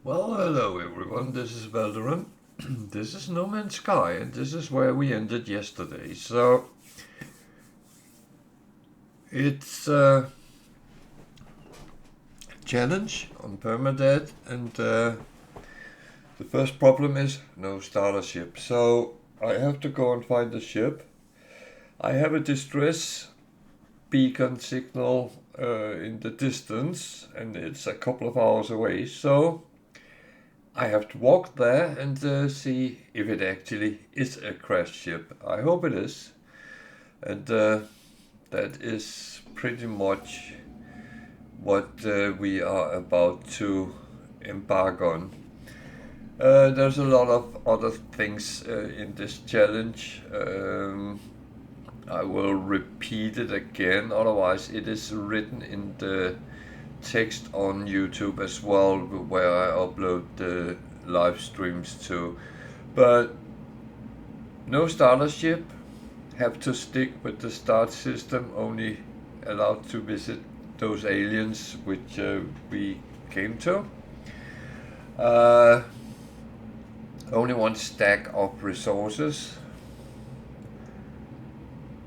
Well, hello everyone, this is Valderan. This is No Man's Sky, and this is where we ended yesterday. So, it's a challenge on Permadeath, and the first problem is no starter ship. So, I have to go and find a ship. I have a distress beacon signal in the distance, and it's a couple of hours away, so I have to walk there and see if it actually is a crashed ship. I hope it is. And that is pretty much what we are about to embark on. There's a lot of other things in this challenge. I will repeat it again, otherwise it is written in the text on YouTube as well, where I upload the live streams to. But no starter ship, have to stick with the start system, only allowed to visit those aliens which we came to. Only one stack of resources.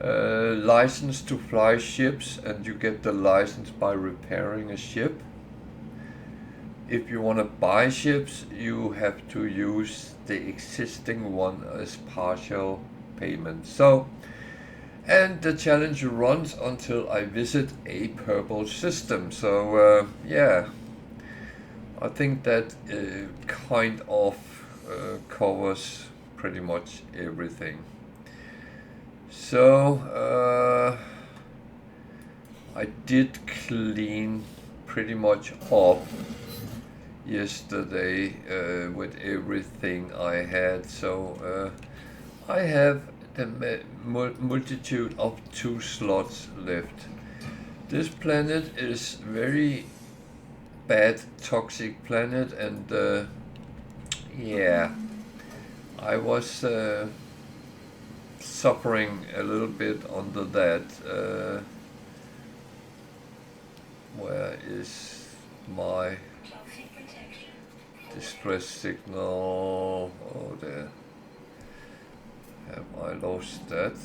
License to fly ships, and you get the license by repairing a ship. If you want to buy ships, you have to use the existing one as partial payment. So, and the challenge runs until I visit a purple system. So yeah, I think that kind of covers pretty much everything. So I did clean pretty much up yesterday with everything I had. So I have the multitude of 2 slots left. This planet is very bad toxic planet, and yeah, I was suffering a little bit under that. Where is my distress signal? Oh, there. Have I lost that?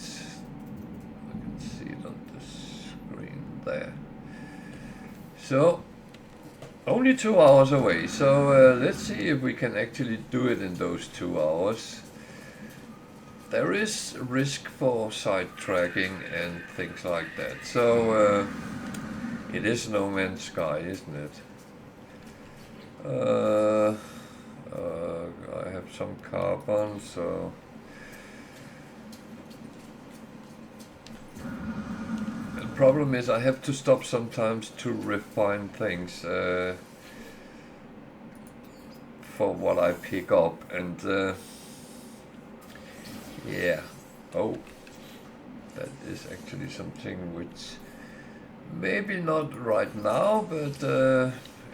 I can see it on the screen there. So, only 2 hours away. So let's see if we can actually do it in those 2 hours. There is risk for sidetracking and things like that. So it is No Man's Sky, isn't it? I have some carbon, so the problem is I have to stop sometimes to refine things for what I pick up, and yeah. Oh, that is actually something which maybe not right now, but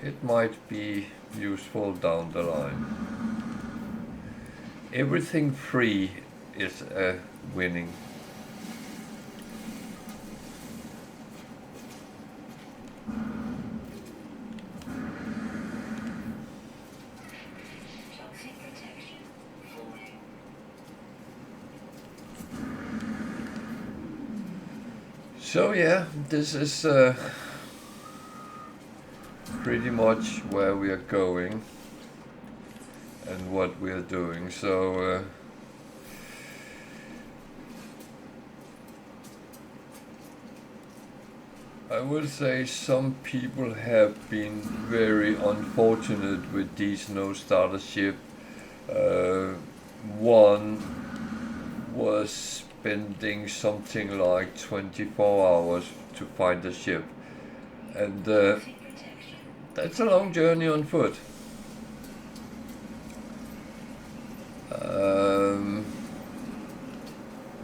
it might be useful down the line. Everything free is winning. So yeah, this is pretty much where we are going and what we are doing. So I would say some people have been very unfortunate with these no starter ship. One was spending something like 24 hours to find a ship, and that's a long journey on foot.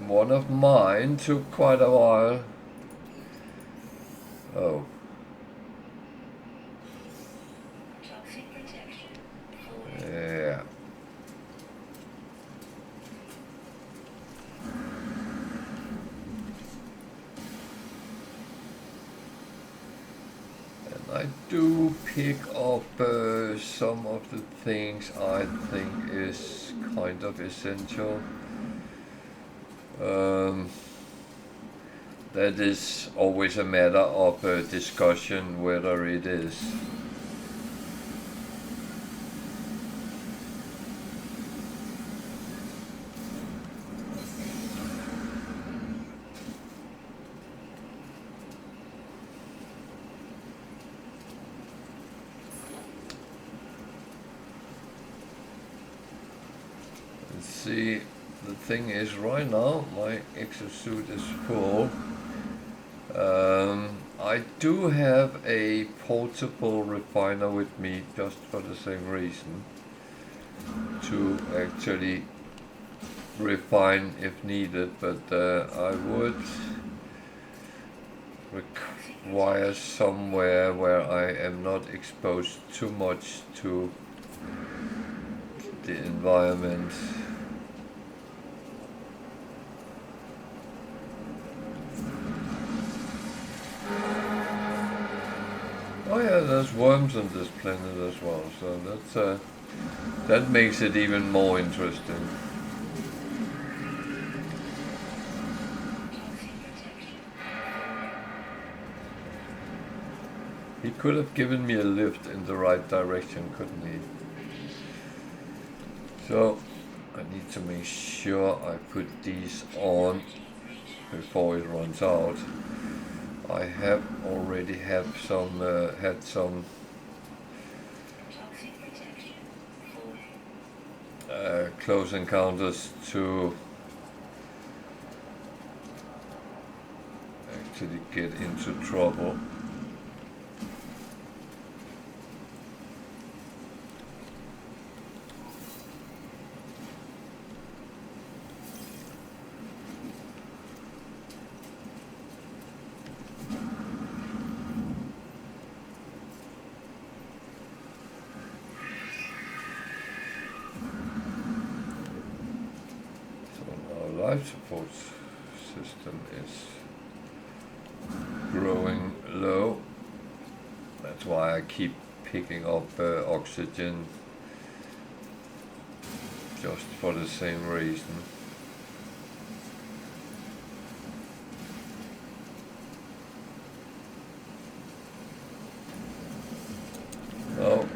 One of mine took quite a while. Oh. Yeah. And I do pick up some of the things I think is kind of essential. That is always a matter of discussion whether it is. See, the thing is, right now my exosuit is full. I do have a portable refiner with me just for the same reason, to actually refine if needed, but I would require somewhere where I am not exposed too much to the environment. Oh yeah, there's worms on this planet as well, so that's that makes it even more interesting. He could have given me a lift in the right direction, couldn't he? So I need to make sure I put these on before it runs out. I have already had some close encounters to actually get into trouble. Life support system is growing low. That's why I keep picking up oxygen, just for the same reason. Oh,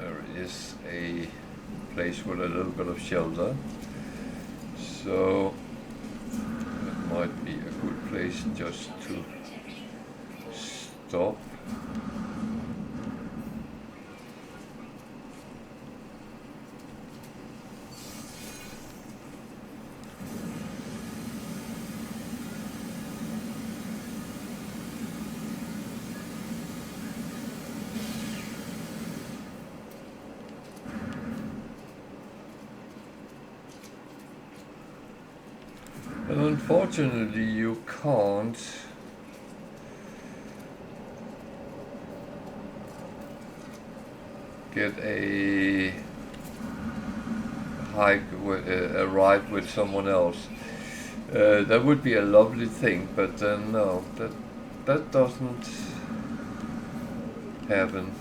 there is a place with a little bit of shelter. So it might be a good place just to stop. And unfortunately you can't get a hike with a ride with someone else. That would be a lovely thing, but no, that doesn't happen.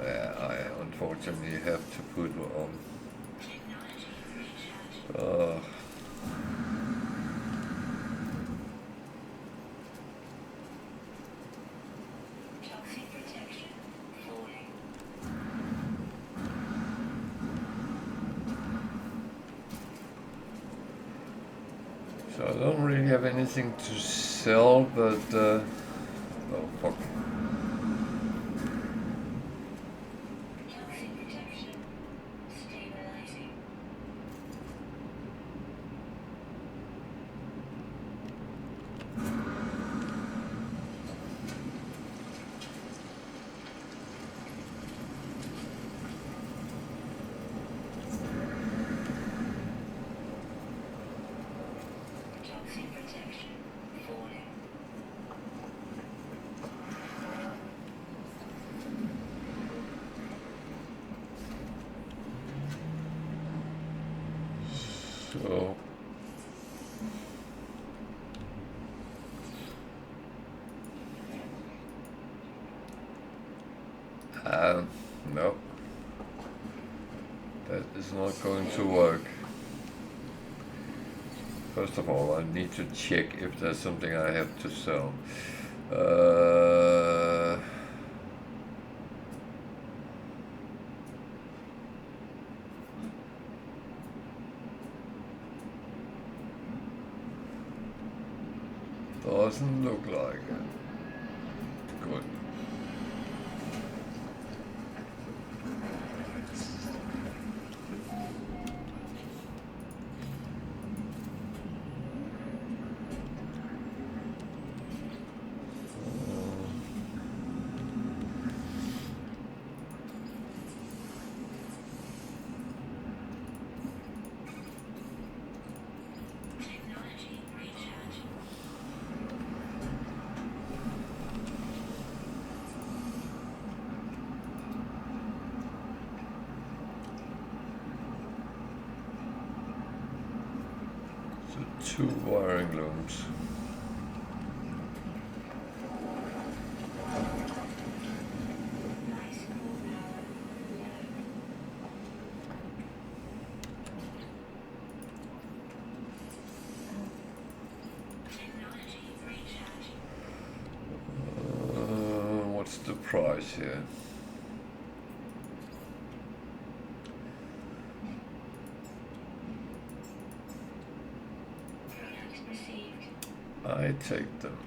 I unfortunately have to put on. So I don't really have anything to sell, but oh fuck. No, that is not going to work. First of all, I need to check if there's something I have to sell. Doesn't look like it. Good. Two wiring looms. What's the price here? I take them.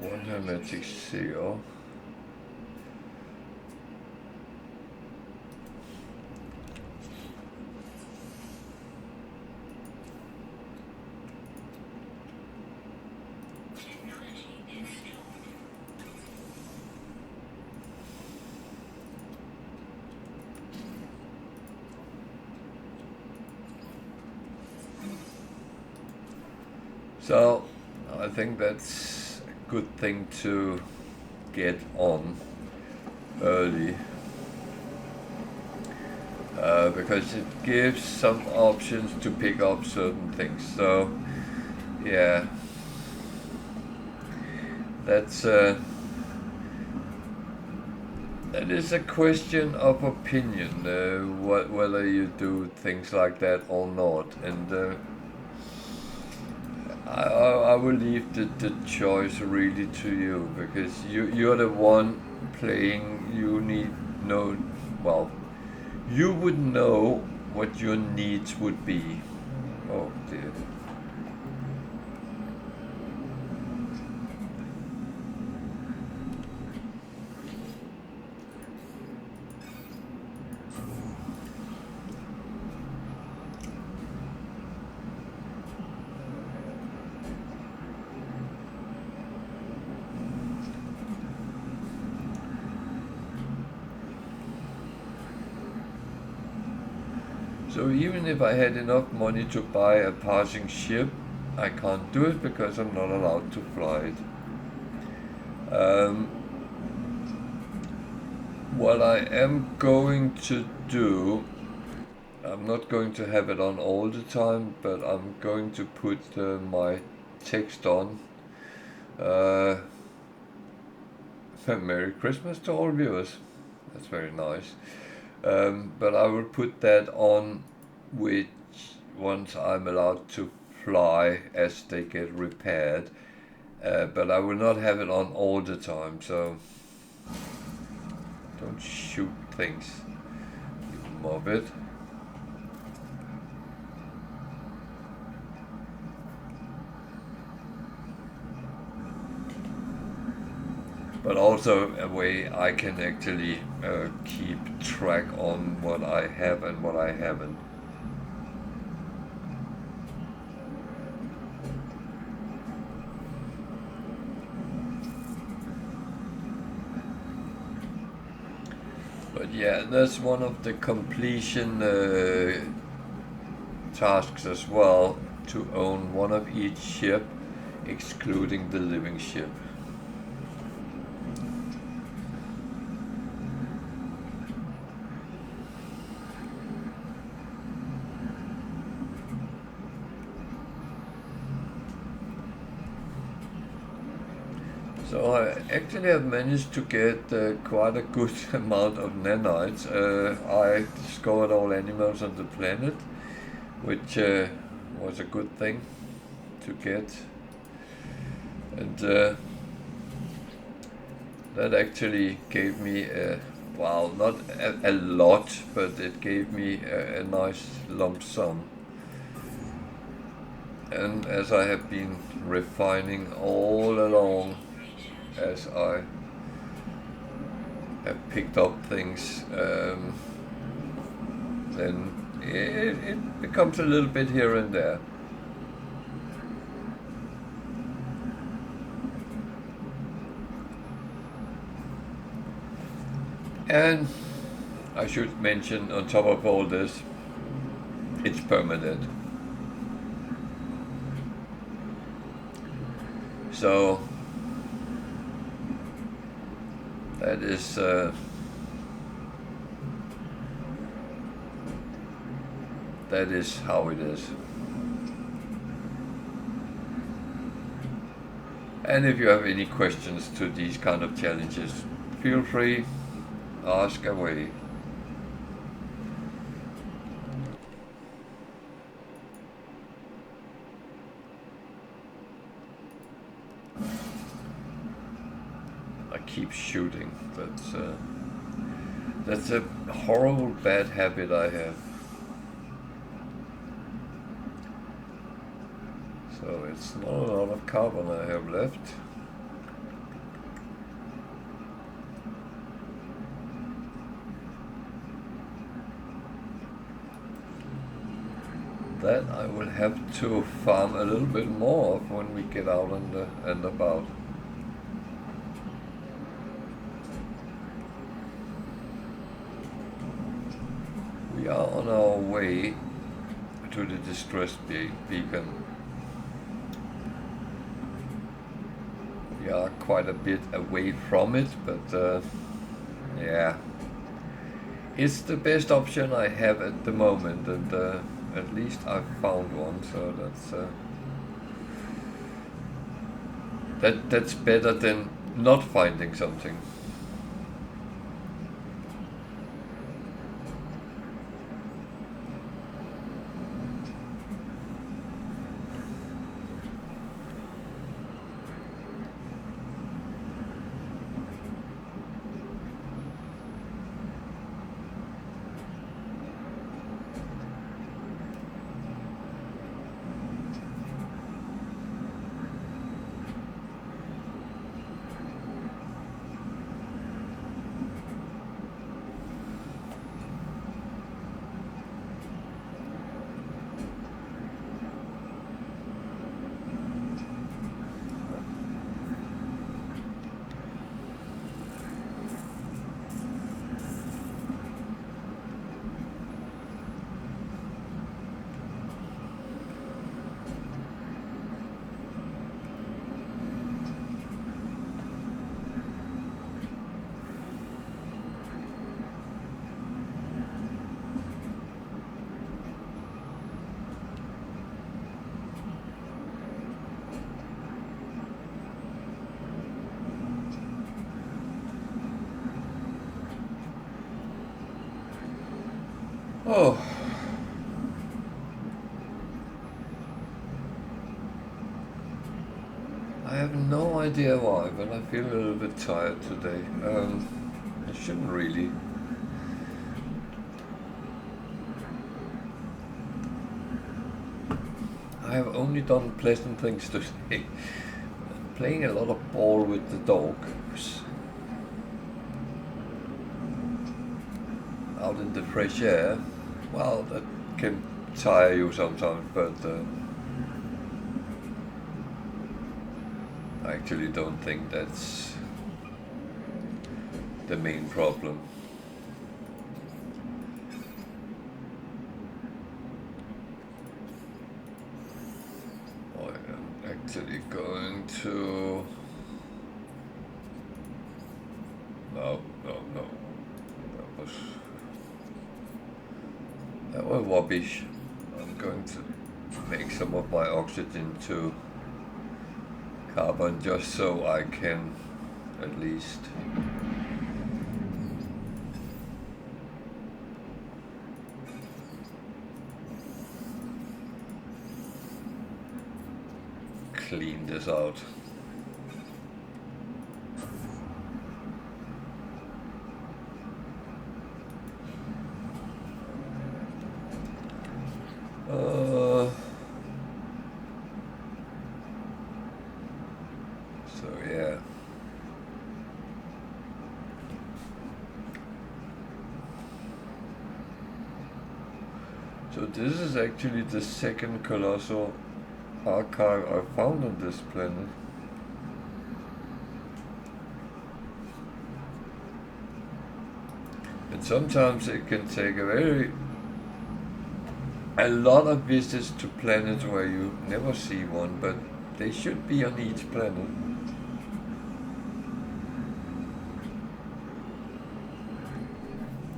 One hermetic seal. So I think that's a good thing to get on early, because it gives some options to pick up certain things. So yeah, that's that is a question of opinion, whether you do things like that or not, and I will leave the choice really to you, because you're the one playing. You need know, well, you would know what your needs would be. Oh dear. So even if I had enough money to buy a passing ship, I can't do it because I'm not allowed to fly it. What I am going to do, I'm not going to have it on all the time, but I'm going to put my text on. Merry Christmas to all viewers. That's very nice. But I will put that on which once I'm allowed to fly as they get repaired, but I will not have it on all the time, so don't shoot things, you mobbit. But also a way I can actually keep track on what I have and what I haven't. But yeah, that's one of the completion tasks as well, to own one of each ship, excluding the living ship. So I actually have managed to get quite a good amount of nanites. I discovered all animals on the planet, which was a good thing to get. And that actually gave me, well, not a lot, but it gave me a nice lump sum. And as I have been refining all along, as I have picked up things, then it becomes a little bit here and there. And I should mention, on top of all this, it's permanent. So that is how it is. And if you have any questions to these kind of challenges, feel free, ask away. I keep shooting. That's a horrible bad habit I have. So it's not a lot of carbon I have left. That I will have to farm a little bit more of when we get out and about. We are on our way to the distress beacon. We are quite a bit away from it, but yeah, it's the best option I have at the moment, and at least I've found one, so that's better than not finding something. Oh. I have no idea why, but I feel a little bit tired today. I shouldn't really. I have only done pleasant things today. Playing a lot of ball with the dog. Out in the fresh air. Well, that can tire you sometimes, but I actually don't think that's the main problem. I am actually going to... No. That was rubbish. I'm going to make some of my oxygen to carbon just so I can at least clean this out. So yeah. So this is actually the second colossal archive I found on this planet. And sometimes it can take a lot of visits to planets where you never see one, but they should be on each planet.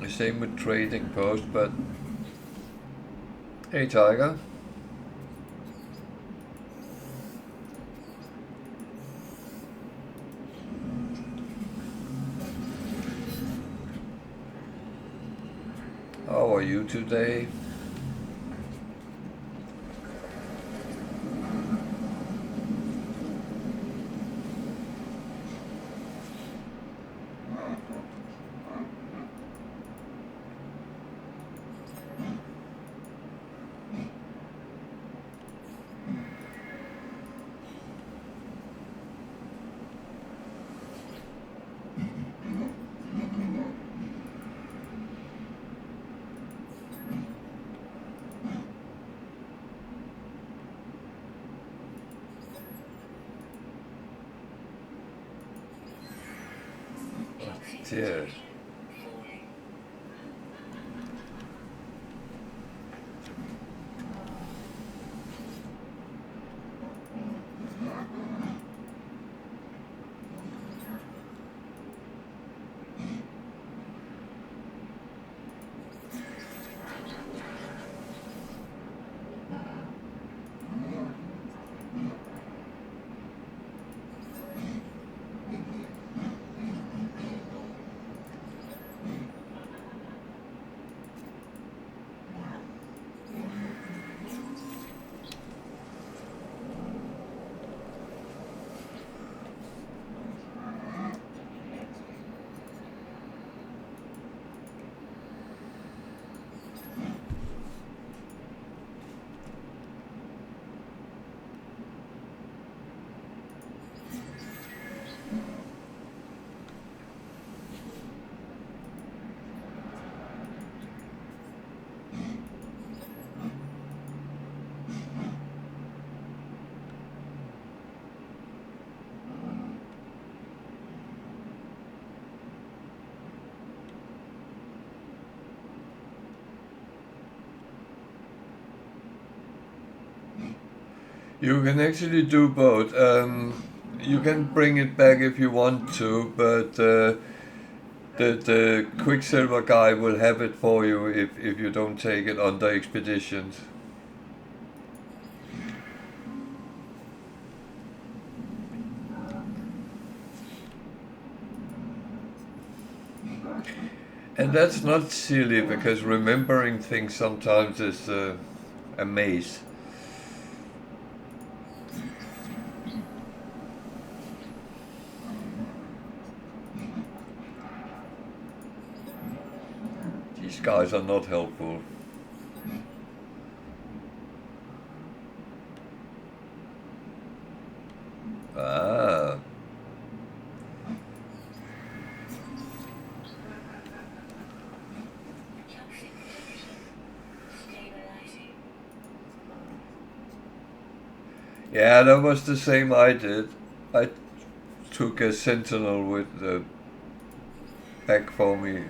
The same with trading post, but hey Tiger. How are you today? Cheers. You can actually do both. You can bring it back if you want to, but the Quicksilver guy will have it for you if you don't take it on the expeditions. And that's not silly, because remembering things sometimes is a maze. These guys are not helpful. Ah. Yeah, that was the same I did. I took a sentinel with the back for me.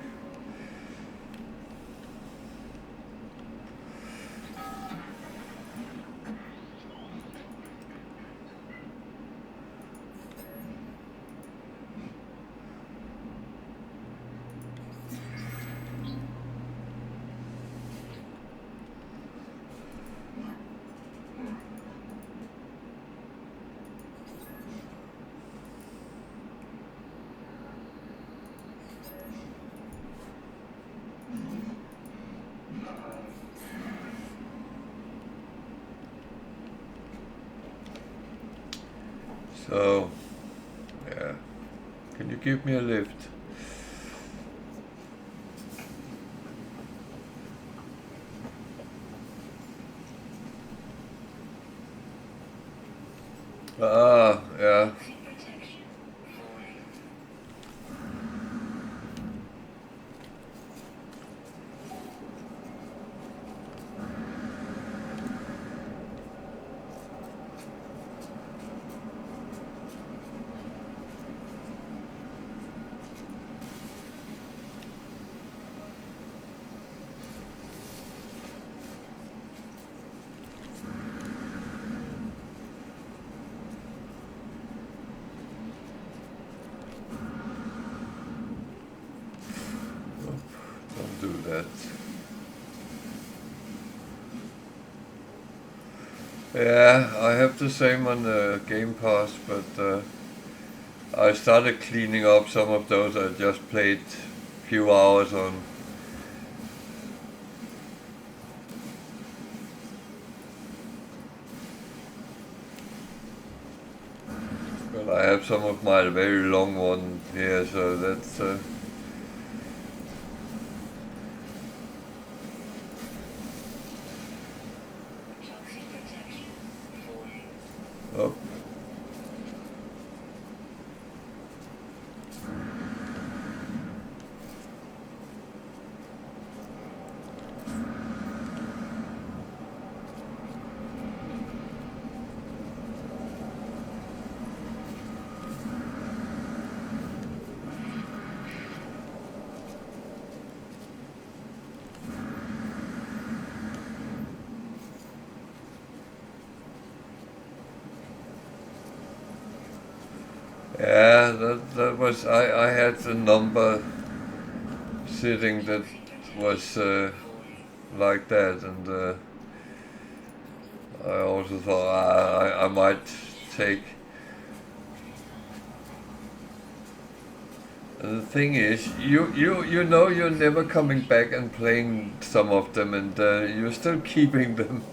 So, yeah. Can you give me a lift? Ah, yeah. Don't do that. Yeah, I have the same on the Game Pass, but I started cleaning up some of those I just played few hours on. But I have some of my very long one here, so that's oh. Yeah, that was I had a number sitting that was like that, and I also thought I might take. And the thing is, you know you're never coming back and playing some of them, and you're still keeping them.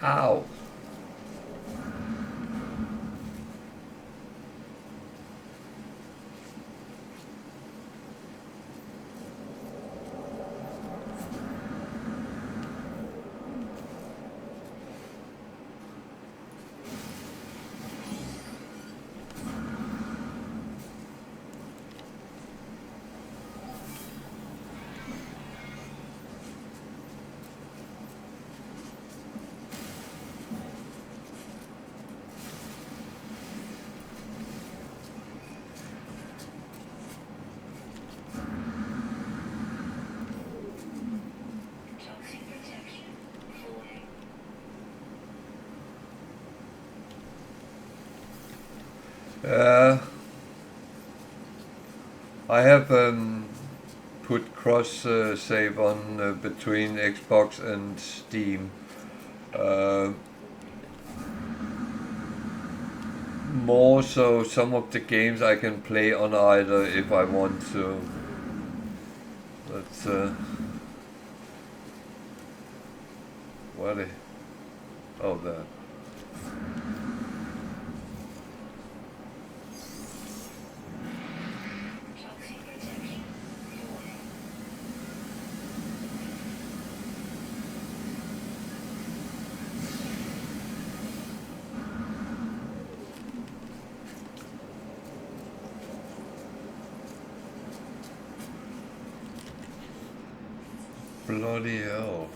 Ow. Uh, I have put cross save on between Xbox and Steam. Uh, More so, some of the games I can play on either if I want to. That's what? Oh, that. Bloody hell.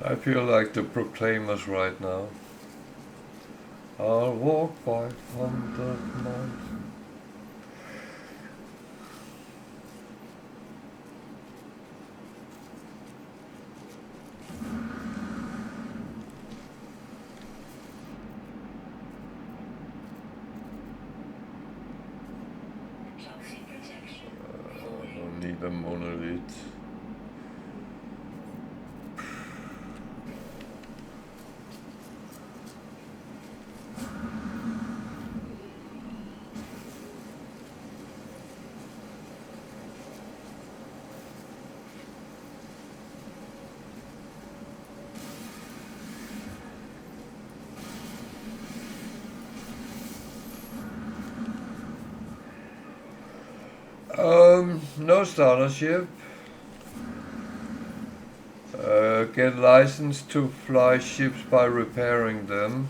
I feel like the Proclaimers right now. I'll walk 500 miles. I don't need a monolith. No starter ship. Get license to fly ships by repairing them.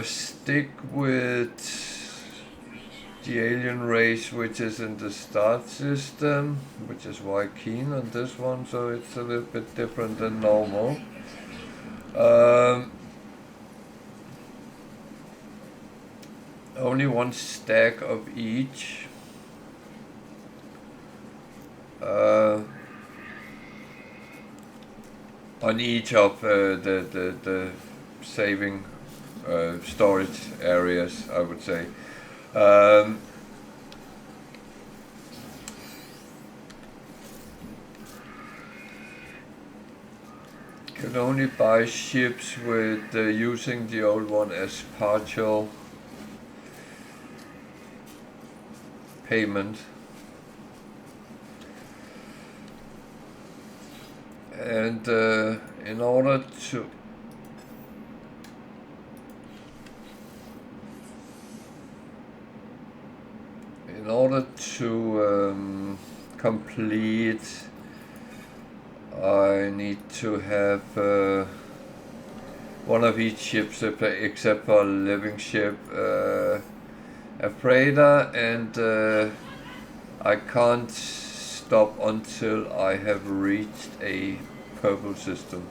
Stick with the alien race which is in the start system, which is why keen on this one, so it's a little bit different than normal. Only one stack of each. On each of the saving storage areas, I would say. Can only buy ships with using the old one as partial payment. And in order to complete, I need to have one of each ships except for a living ship, a freighter, and I can't stop until I have reached a purple system.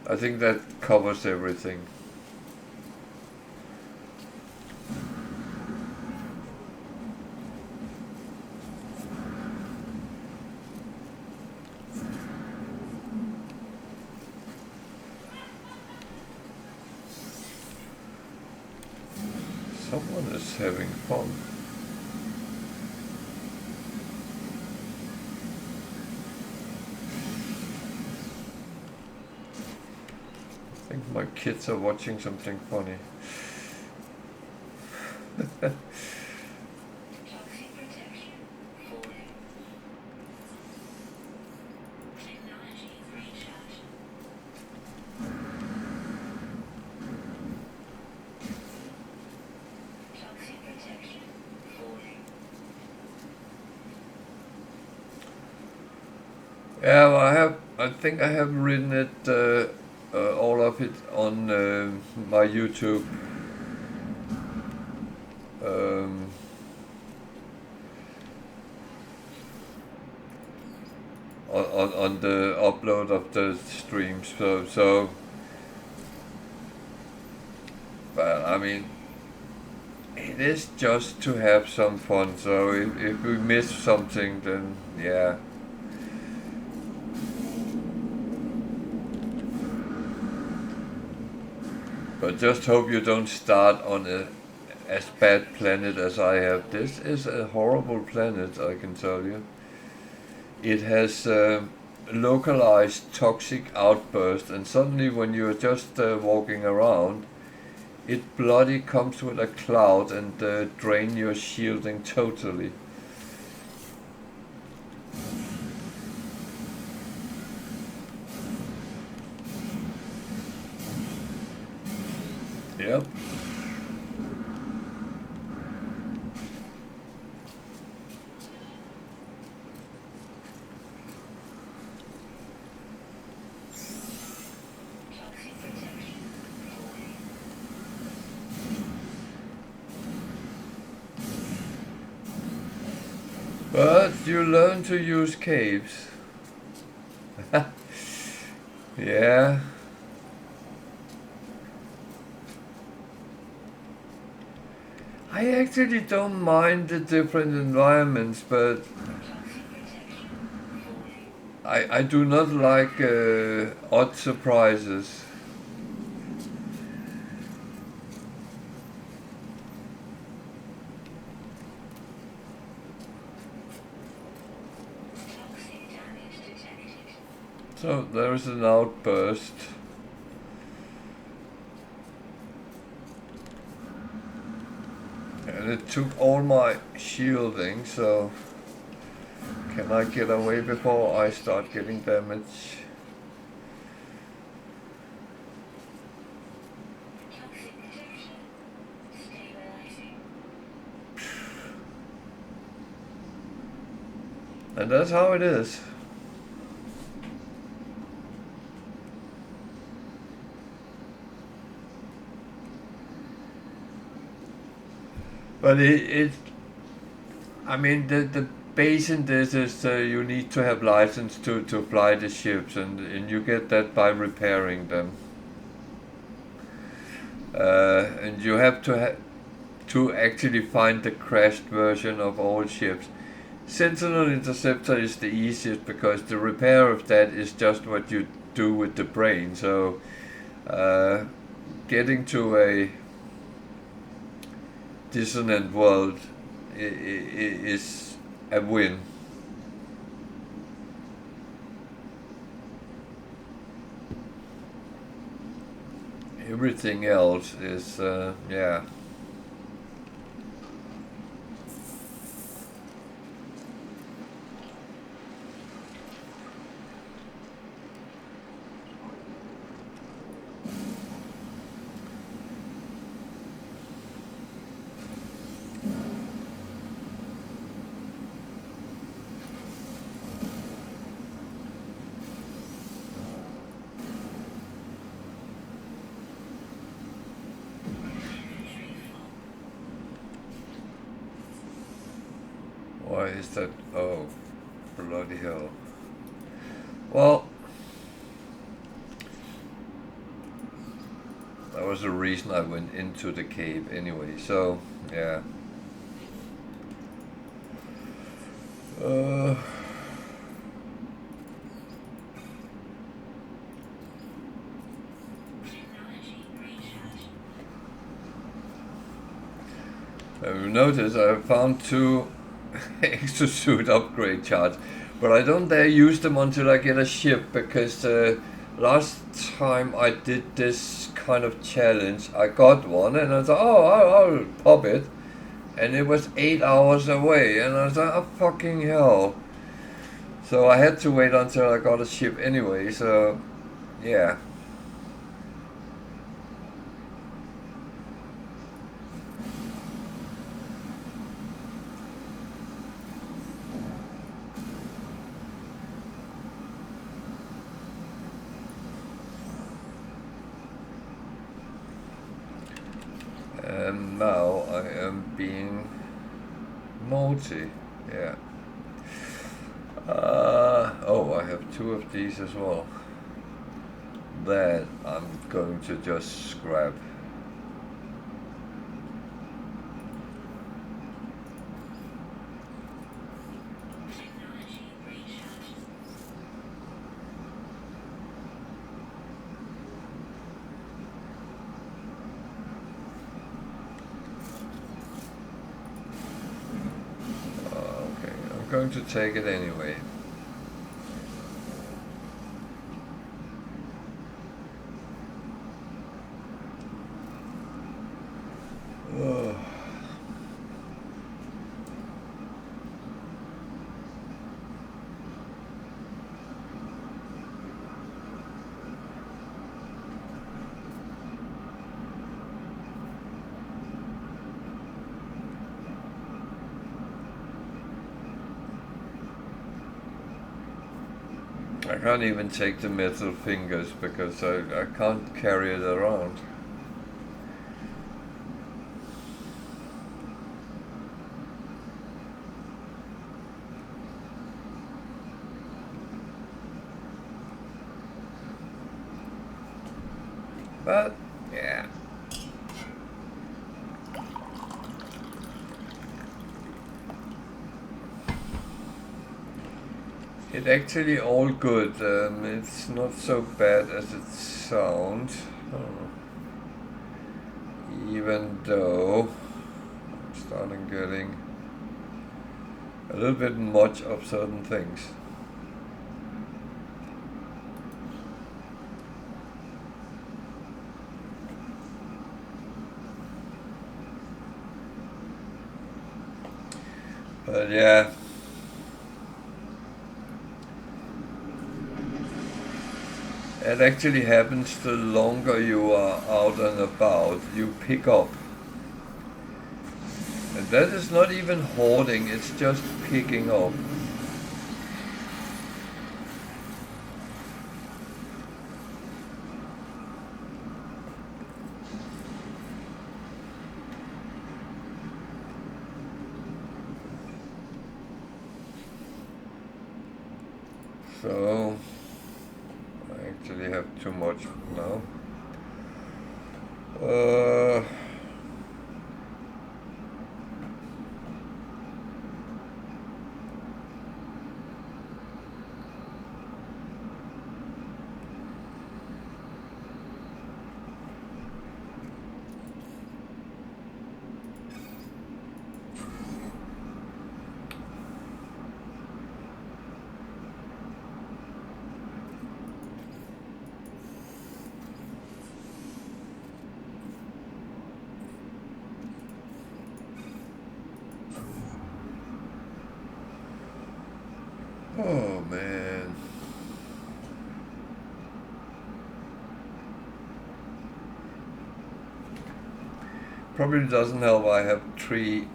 I think that covers everything. Someone is having fun. I think my kids are watching something funny. Yeah, well, I think I have written it, all of it on my YouTube. On the upload of the streams, so well, I mean, it is just to have some fun. So if we miss something, then yeah. But just hope you don't start on as bad planet as I have. This is a horrible planet, I can tell you. It has localized toxic outburst, and suddenly when you're just walking around, it bloody comes with a cloud and drain your shielding totally. Yep. But you learn to use caves. Yeah. I actually don't mind the different environments, but I do not like odd surprises. So there's an outburst. And it took all my shielding, so can I get away before I start getting damage? And that's how it is. But I mean, the base in this is you need to have license to fly the ships, and you get that by repairing them. And you have to actually find the crashed version of all ships. Sentinel Interceptor is the easiest because the repair of that is just what you do with the brain. So getting to a dissonant world is a win. Everything else is, yeah. Why is that? Oh, bloody hell. Well, that was the reason I went into the cave anyway, so, yeah. You'll notice I found 2 exosuit upgrade charts, but I don't dare use them until I get a ship, because last time I did this kind of challenge, I got one and I thought, oh, I'll pop it, and it was 8 hours away, and I was like, oh fucking hell. So I had to wait until I got a ship anyway, so yeah. And now I am being naughty, yeah. Oh, I have 2 of these as well. That I'm going to just scrap. Okay, I'm going to take it anyway. I can't even take the metal fingers because I can't carry it around. But yeah. It's actually all good. It's not so bad as it sounds. Even though I'm starting getting a little bit much of certain things. But yeah. It actually happens the longer you are out and about, you pick up. And that is not even hoarding, it's just picking up. So I actually have too much now. Oh man. Probably doesn't help I have 3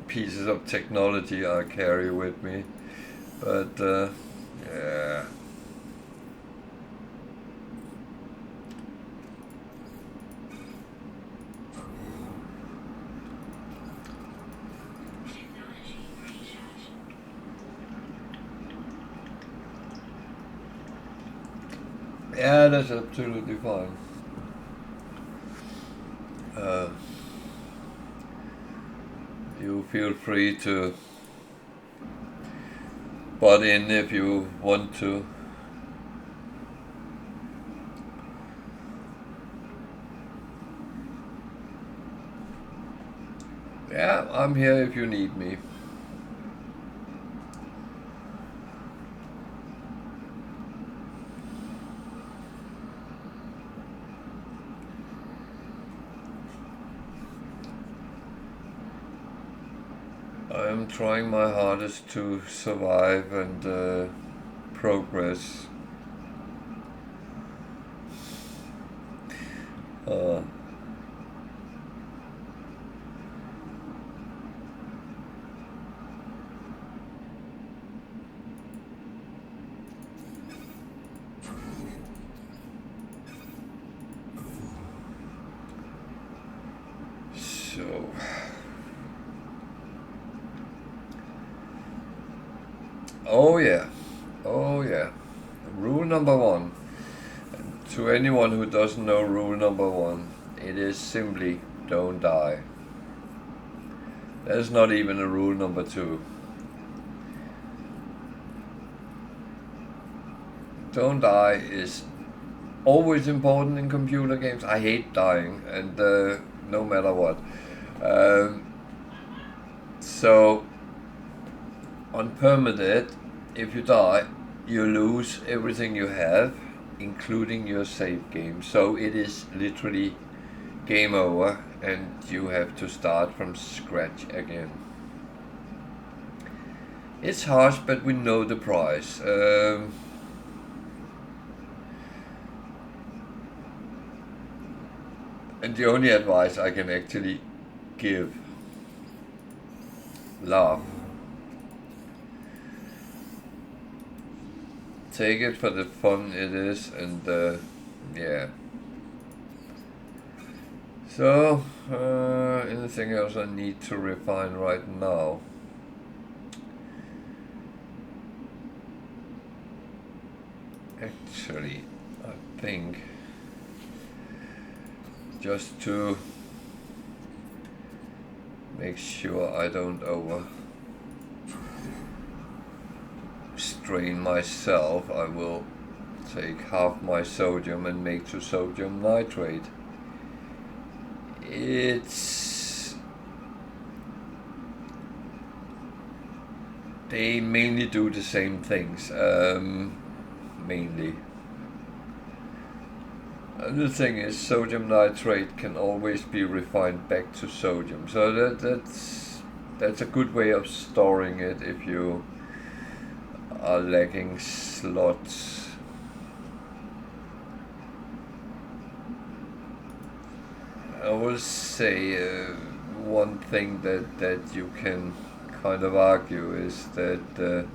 pieces of technology I carry with me. But yeah. Yeah, that's absolutely fine. You feel free to butt in if you want to. Yeah, I'm here if you need me. I'm trying my hardest to survive and progress. So oh yeah, oh yeah. Rule number 1. To anyone who doesn't know rule number 1, it is simply don't die. There's not even a rule number 2. Don't die is always important in computer games. I hate dying, and no matter what. So on Permadeath, if you die, you lose everything you have, including your save game. So it is literally game over, and you have to start from scratch again. It's harsh, but we know the price. And the only advice I can actually give: laugh. Take it for the fun it is, and yeah. So, anything else I need to refine right now? Actually, I think just to make sure I don't strain myself, I will take half my sodium and make to sodium nitrate. They mainly do the same things, mainly. And the thing is, sodium nitrate can always be refined back to sodium, so that's a good way of storing it if you are lacking slots. I will say one thing that you can kind of argue is that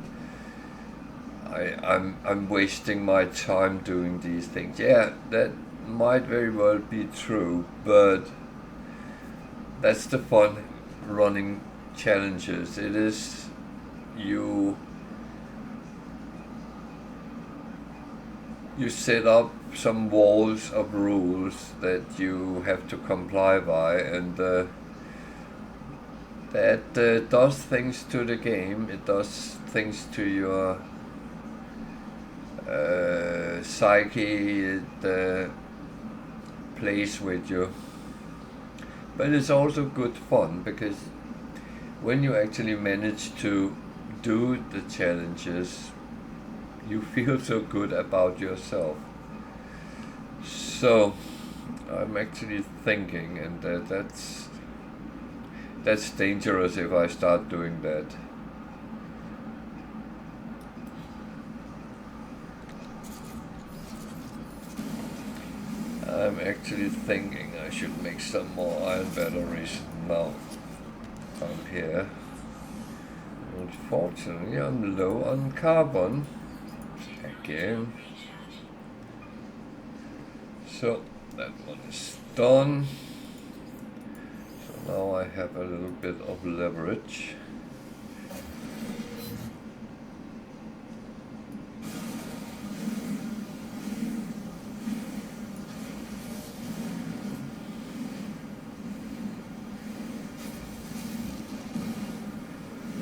I'm wasting my time doing these things. Yeah, that might very well be true, but that's the fun running challenges. It is you set up some walls of rules that you have to comply by, and that does things to the game. It does things to your psyche. It plays with you, but it's also good fun, because when you actually manage to do the challenges, you feel so good about yourself. So I'm actually thinking, and that's dangerous if I start doing that. I'm actually thinking I should make some more iron batteries now. I'm here. Unfortunately, I'm low on carbon again. So that one is done. So now I have a little bit of leverage.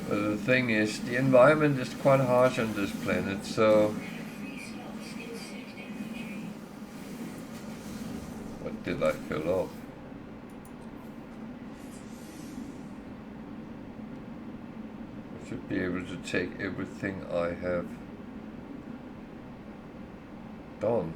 The thing is, the environment is quite harsh on this planet, so what did I fill up? I should be able to take everything I have done.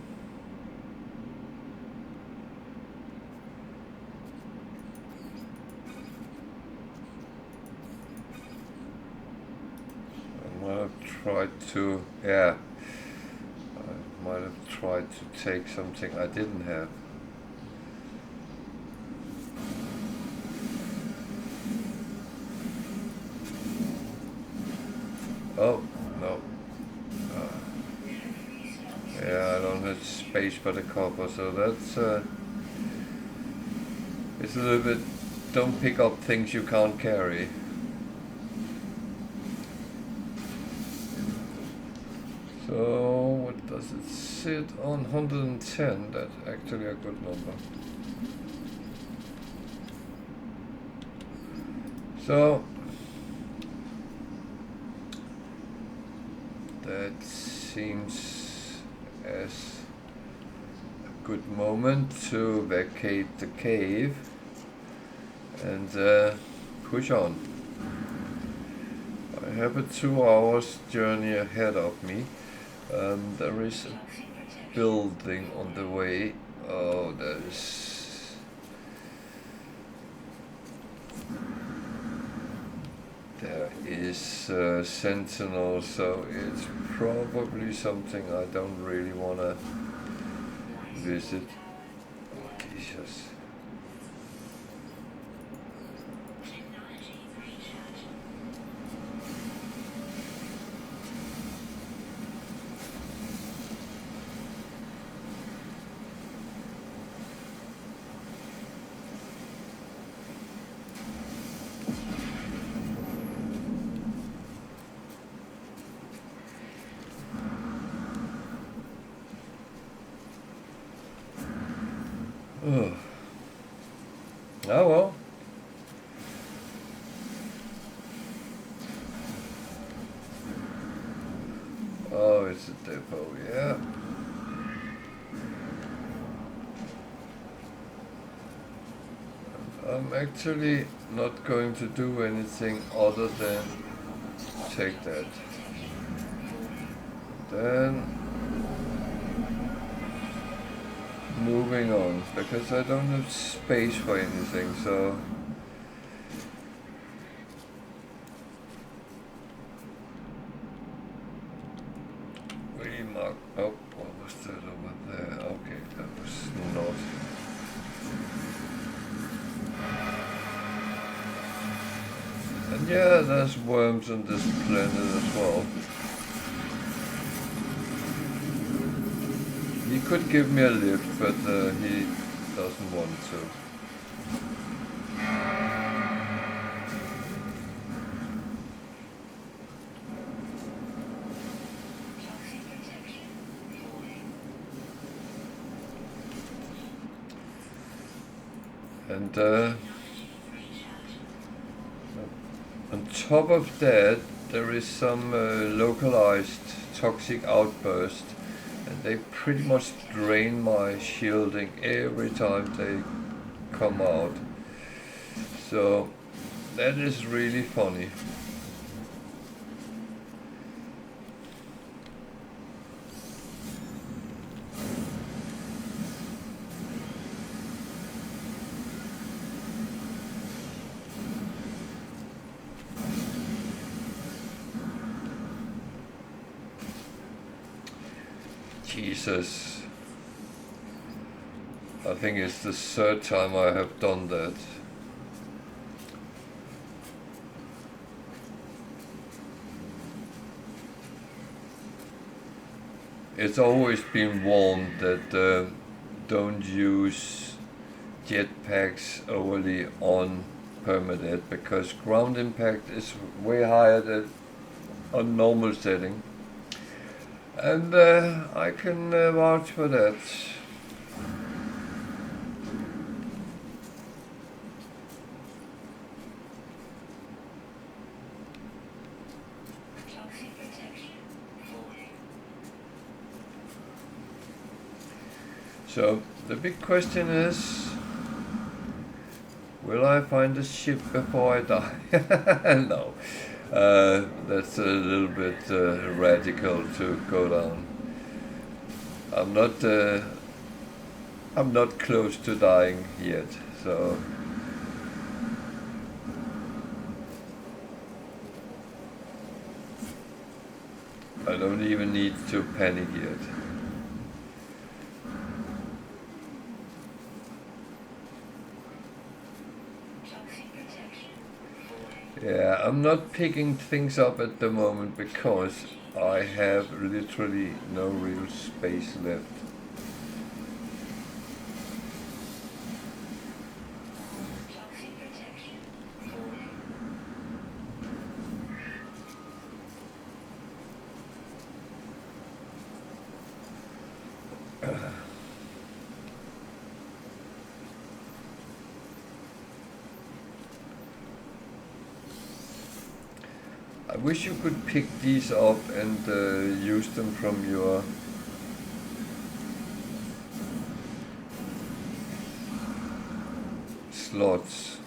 I might have tried to take something I didn't have. Oh, no. Yeah, I don't have space for the copper, so that's it's a little bit, don't pick up things you can't carry. So what does it sit on? 110. That's actually a good number. So that seems as a good moment to vacate the cave and push on. I have a 2 hours journey ahead of me. There is a building on the way. Oh, there is sentinel, so it's probably something I don't really want to visit. Oh, Jesus. Oh well. Oh, it's a depot, yeah. I'm actually not going to do anything other than take that. Then moving on, because I don't have space for anything, so remark. Oh, what was that over there? Okay, that was not. And yeah, there's worms on this planet as well. He could give me a lift, but he doesn't want to. And on top of that, there is some localized toxic outburst, and they pretty much drain my shielding every time they come out. So that is really funny. Jesus. I think it's the third time I have done that. It's always been warned that don't use jetpacks overly on Permadeath, because ground impact is way higher than on normal setting. And I can vouch for that. So the big question is, will I find a ship before I die? No. That's a little bit radical to go down. I'm not close to dying yet, so I don't even need to panic yet. Yeah, I'm not picking things up at the moment because I have literally no real space left. I wish you could pick these up and use them from your slots.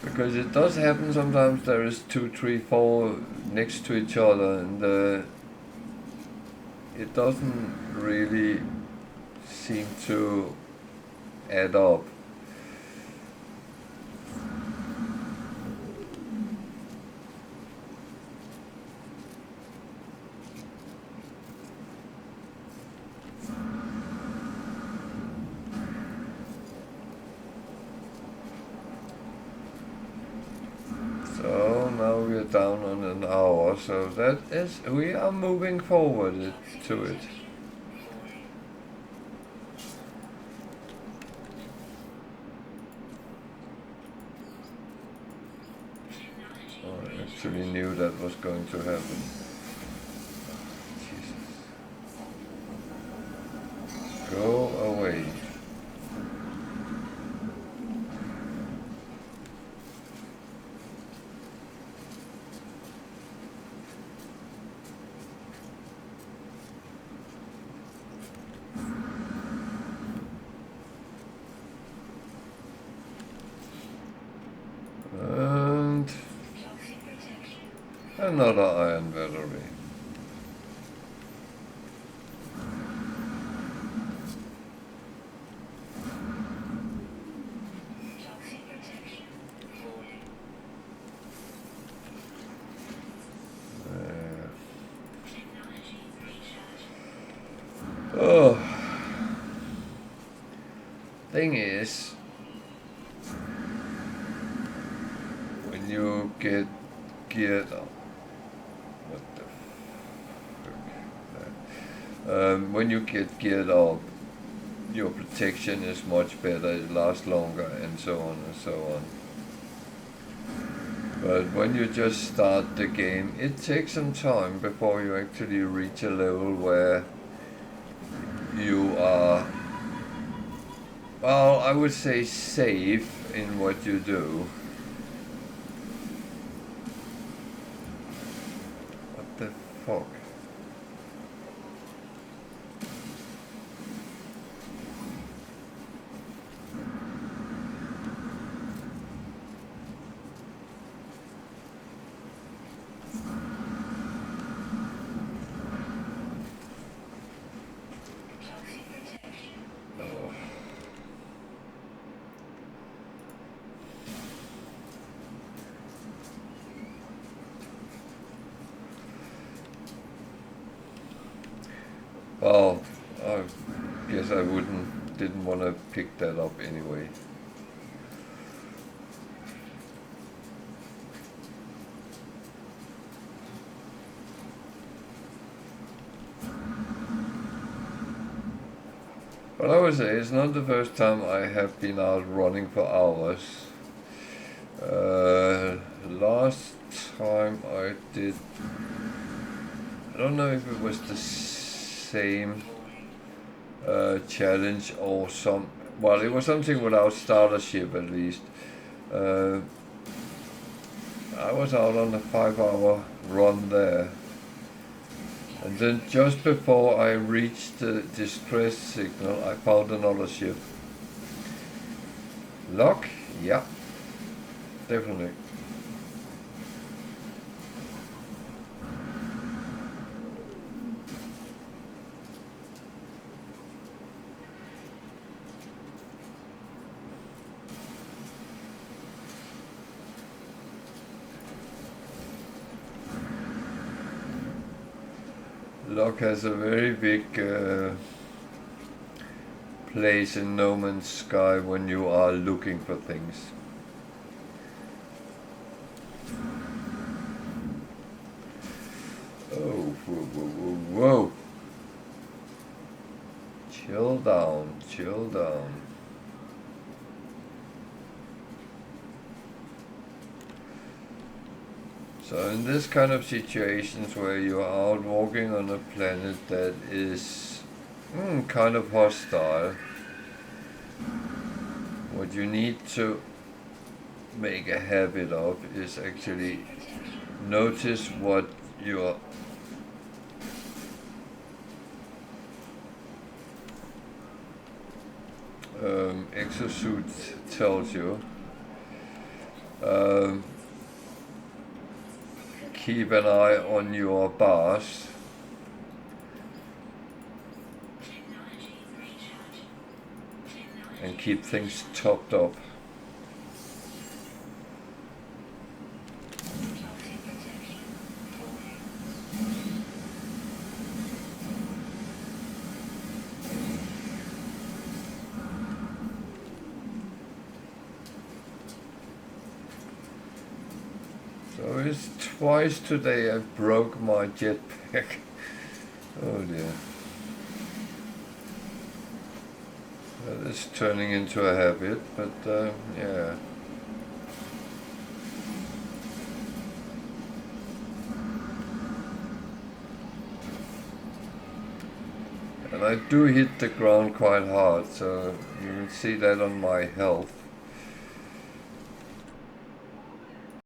Because it does happen sometimes there is 2, 3, 4 next to each other, and it doesn't really seem to add up. So now we are down on an hour, so that is, we are moving forward to it. Oh, I actually knew that was going to happen. Jesus. Go away. Another iron battery. Oh, thing is, when you get geared up, what the fuck? When you get geared up, your protection is much better, it lasts longer, and so on and so on. But when you just start the game, it takes some time before you actually reach a level where you are, well, I would say safe in what you do. What the fuck? Well, I guess I didn't want to pick that up anyway. But I would say it's not the first time I have been out running for hours. Last time I did, I don't know if it was the same challenge or some, well, it was something without starter ship at least. I was out on a 5-hour run there, and then just before I reached the distress signal, I found another ship. Luck? Yeah, definitely. Luck has a very big place in No Man's Sky when you are looking for things. Oh, whoa, whoa, whoa, whoa. Chill down, chill down. So in this kind of situations where you are out walking on a planet that is kind of hostile, what you need to make a habit of is actually notice what your exosuit tells you. Keep an eye on your bars. And keep things topped up. So it's twice today I broke my jetpack. Oh dear. That is turning into a habit, but yeah. And I do hit the ground quite hard, so you can see that on my health.